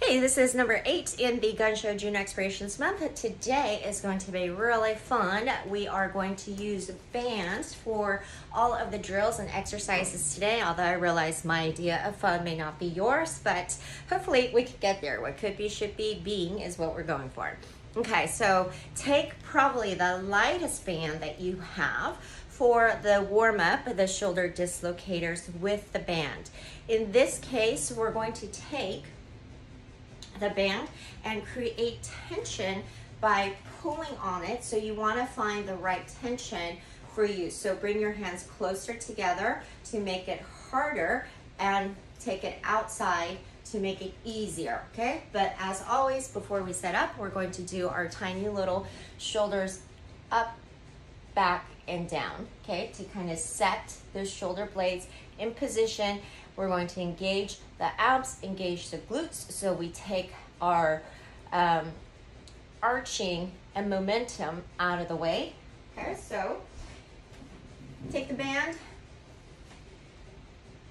Hey, this is number 8 in the Gun Show June Expirations Month. Today is going to be really fun. We are going to use bands for all of the drills and exercises today, although I realize my idea of fun may not be yours, but hopefully we could get there. What could be, should be, being is what we're going for. Okay, so take probably the lightest band that you have for the warm-up, the shoulder dislocators with the band. In this case, we're going to take the band and create tension by pulling on it. So you want to find the right tension for you. So bring your hands closer together to make it harder and take it outside to make it easier, okay? But as always, before we set up, we're going to do our tiny little shoulders up, back, and down, okay? To kind of set those shoulder blades in position. We're going to engage the abs, engage the glutes, so we take our arching and momentum out of the way. Okay, so take the band.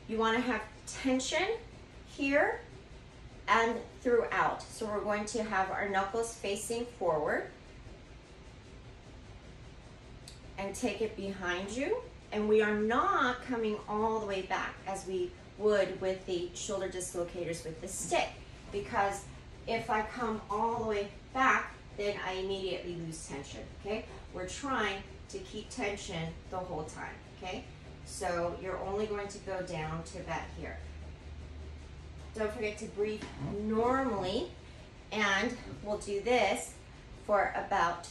You want to have tension here and throughout. So we're going to have our knuckles facing forward and take it behind you. And we are not coming all the way back as we would with the shoulder dislocators with the stick, because if I come all the way back, then I immediately lose tension, okay? We're trying to keep tension the whole time, okay? So you're only going to go down to about here. Don't forget to breathe normally, and we'll do this for about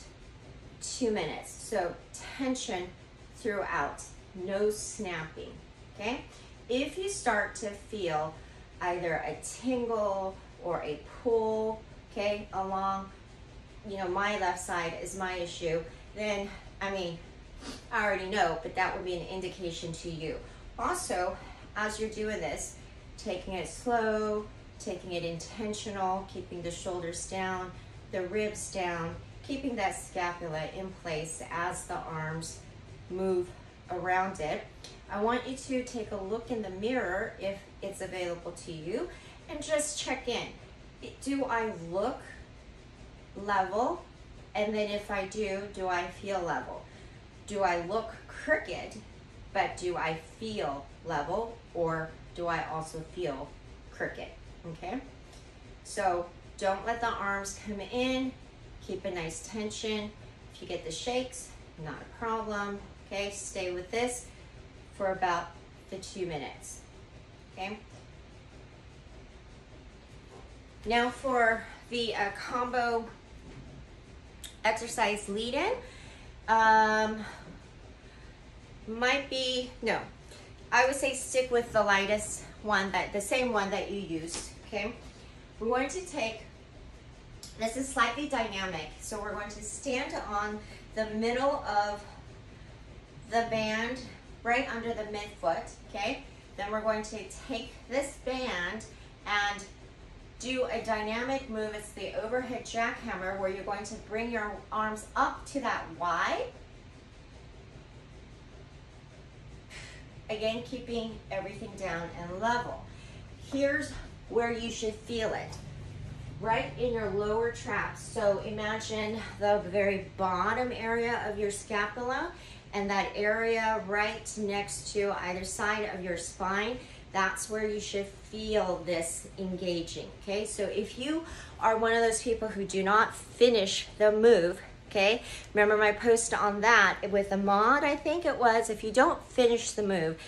2 minutes. So tension throughout, no snapping, okay? If you start to feel either a tingle or a pull, okay, along, my left side is my issue, then, I already know, but that would be an indication to you. Also, as you're doing this, taking it slow, taking it intentional, keeping the shoulders down, the ribs down, keeping that scapula in place as the arms move around it. I want you to take a look in the mirror if it's available to you and just check in. Do I look level? And then if I do I feel level? Do I look crooked, but do I feel level, or do I also feel crooked? Okay? So don't let the arms come in. Keep a nice tension. If you get the shakes, not a problem. Okay, stay with this for about the 2 minutes, okay? Now for the combo exercise lead-in, I would say stick with the lightest one, the same one that you used, okay? We're going to take, this is slightly dynamic, so we're going to stand on the middle of the band right under the midfoot, okay? Then we're going to take this band and do a dynamic move. It's the overhead jackhammer, where you're going to bring your arms up to that Y. Again, keeping everything down and level. Here's where you should feel it. Right in your lower traps. So imagine the very bottom area of your scapula, and that area right next to either side of your spine, that's where you should feel this engaging, okay? So if you are one of those people who do not finish the move, okay? Remember my post on that with Ahmad, I think it was, if you don't finish the move,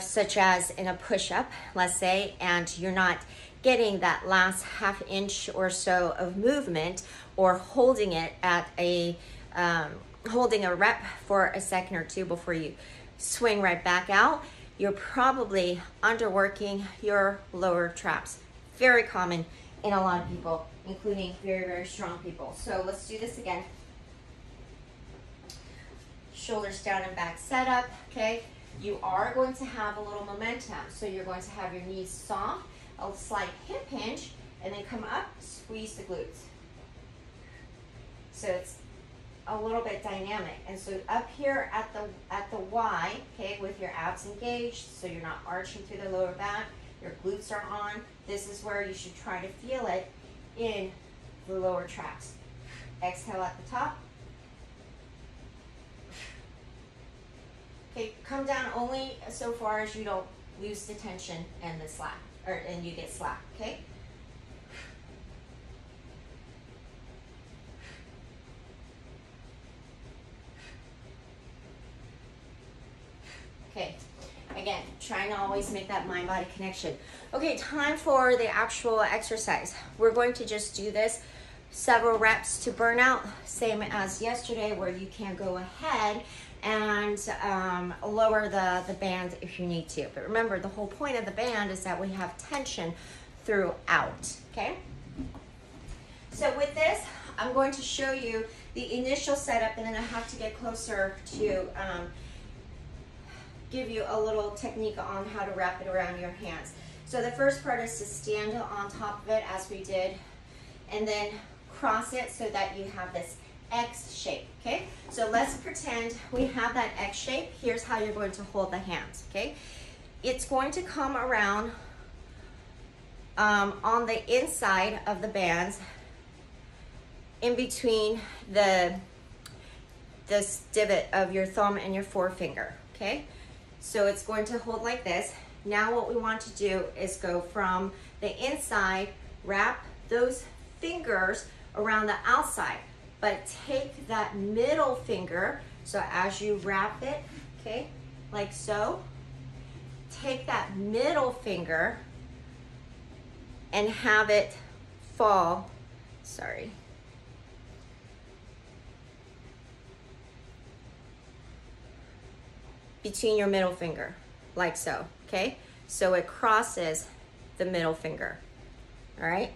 such as in a push-up, let's say, and you're not getting that last ½ inch or so of movement, or holding it at holding a rep for a second or two before you swing right back out, you're probably underworking your lower traps. Very common in a lot of people, including very, very strong people. So let's do this again. Shoulders down and back setup, okay? You are going to have a little momentum, so you're going to have your knees soft, a slight hip hinge, and then come up, squeeze the glutes. So it's a little bit dynamic. And so up here at the Y, okay, with your abs engaged, so you're not arching through the lower back, your glutes are on, This is where you should try to feel it in the lower traps. Exhale at the top. Okay, come down only so far as you don't lose the tension and the slack, and you get slack, okay? Okay, again, trying to always make that mind-body connection. Okay, time for the actual exercise. We're going to just do this several reps to burn out, same as yesterday, where you can go ahead and lower the band if you need to. But remember, the whole point of the band is that we have tension throughout, okay? So with this, I'm going to show you the initial setup, and then I have to get closer to give you a little technique on how to wrap it around your hands. So the first part is to stand on top of it as we did, and then cross it so that you have this X shape, okay? So let's pretend we have that X shape. Here's how you're going to hold the hands, okay? It's going to come around on the inside of the bands, in between this divot of your thumb and your forefinger, okay? So it's going to hold like this. Now what we want to do is go from the inside, wrap those fingers around the outside, but take that middle finger, so as you wrap it, okay, like so, take that middle finger and have it fall, between your middle finger, like so, okay? So it crosses the middle finger, all right?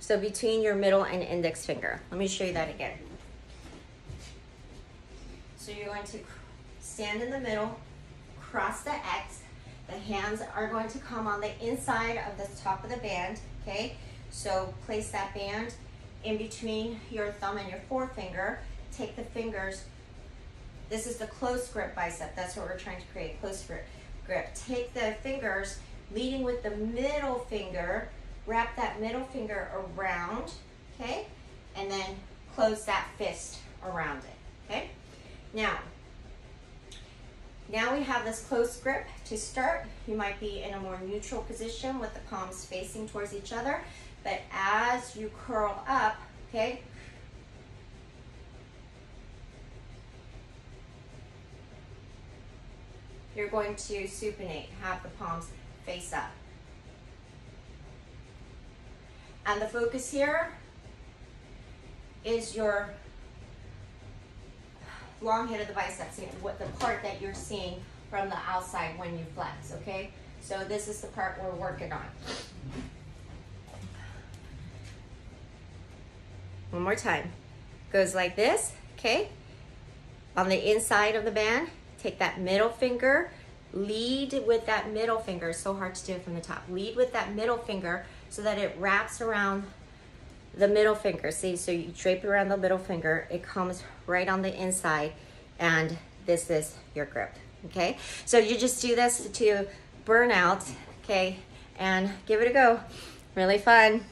So between your middle and index finger. Let me show you that again. So you're going to stand in the middle, cross the X. The hands are going to come on the inside of the top of the band, okay? So place that band in between your thumb and your forefinger. Take the fingers. This is the close grip bicep. That's what we're trying to create, close grip. Take the fingers, leading with the middle finger, wrap that middle finger around, okay? And then close that fist around it, okay? Now we have this close grip. To start, you might be in a more neutral position with the palms facing towards each other, but as you curl up, okay, you're going to supinate, have the palms face up. And the focus here is your long head of the biceps, what the part that you're seeing from the outside when you flex, okay? So this is the part we're working on. One more time. Goes like this, okay? On the inside of the band, take that middle finger, lead with that middle finger. It's so hard to do it from the top. Lead with that middle finger so that it wraps around the middle finger. See, so you drape around the middle finger, it comes right on the inside, and this is your grip, okay? So you just do this to burn out, okay? And give it a go. Really fun.